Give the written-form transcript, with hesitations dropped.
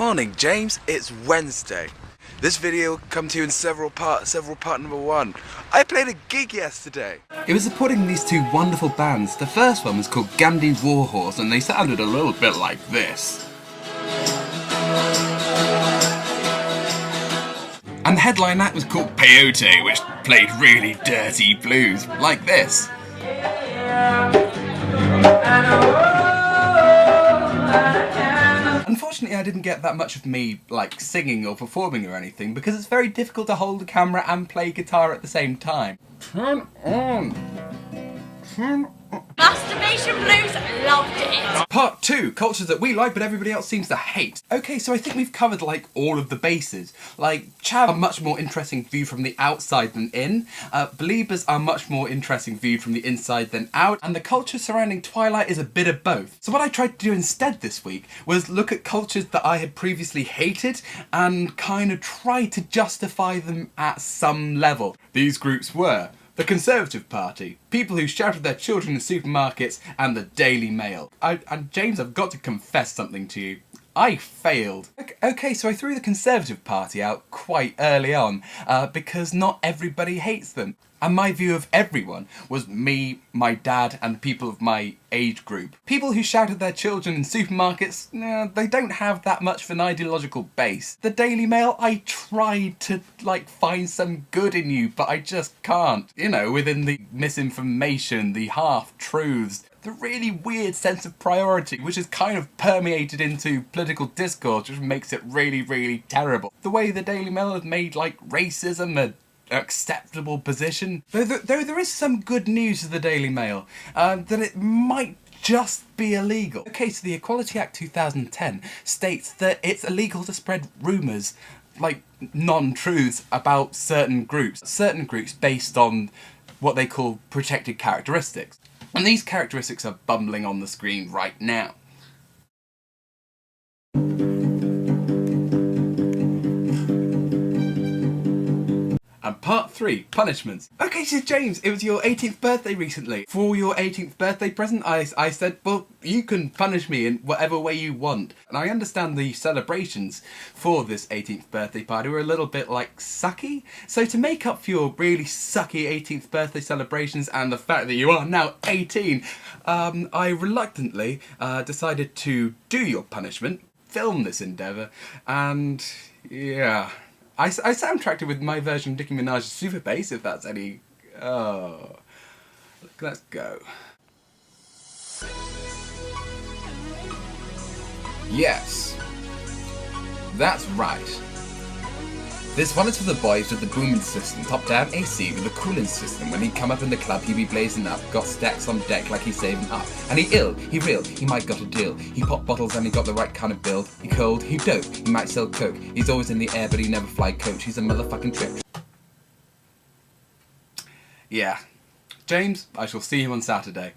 morning, James. It's Wednesday. This video will come to you in several parts. Part number one. I played a gig yesterday. It was supporting these two wonderful bands. The first one was called Gandhi Warhorse, and they sounded a little bit like this. And the headline act was called Peyote, which played really dirty blues, like this. Unfortunately, I didn't get that much of me, like, singing or performing or anything, because it's very difficult to hold the camera and play guitar at the same time. Turn on! Turn on! Masturbation Blues loved it! Part 2, cultures that we like but everybody else seems to hate. Okay, so I think we've covered like all of the bases. Like, Chav, a much more interesting view from the outside than in. Beliebers are much more interesting viewed from the inside than out. And the culture surrounding Twilight is a bit of both. So what I tried to do instead this week was look at cultures that I had previously hated and kind of try to justify them at some level. These groups were the Conservative Party, people who shouted their children in supermarkets, and the Daily Mail. And James, I've got to confess something to you. I failed. Okay, so I threw the Conservative Party out quite early on, because not everybody hates them. And my view of everyone was me, my dad, and people of my age group. People who shouted their children in supermarkets, they don't have that much of an ideological base. The Daily Mail, I tried to, like, find some good in you, but I just can't. You know, within the misinformation, the half-truths, the really weird sense of priority, which is kind of permeated into political discourse, which makes it really, really terrible. The way the Daily Mail has made, like, racism a acceptable position. Though there is some good news to the Daily Mail, that it might just be illegal. Okay, so the Equality Act 2010 states that it's illegal to spread rumours, like non-truths, about certain groups based on what they call protected characteristics. And these characteristics are bumbling on the screen right now. And part 3, punishments. Okay, so James, it was your 18th birthday recently. For your 18th birthday present, I said, well, you can punish me in whatever way you want. And I understand the celebrations for this 18th birthday party were a little bit, like, sucky. So to make up for your really sucky 18th birthday celebrations and the fact that you are now 18, I reluctantly decided to do your punishment, film this endeavour, and yeah. I soundtracked it with my version of Nicki Minaj's Super Bass, if that's any... Oh... Let's go. Yes. That's right. This one is for the boys with the booming system, top-down AC with the cooling system. When he come up in the club, he be blazing up, got stacks on deck like he's saving up. And he ill, he real, he might got a deal. He pop bottles and he got the right kind of build. He cold, he dope, he might sell coke. He's always in the air but he never fly coach. He's a motherfucking trip. Yeah. James, I shall see you on Saturday.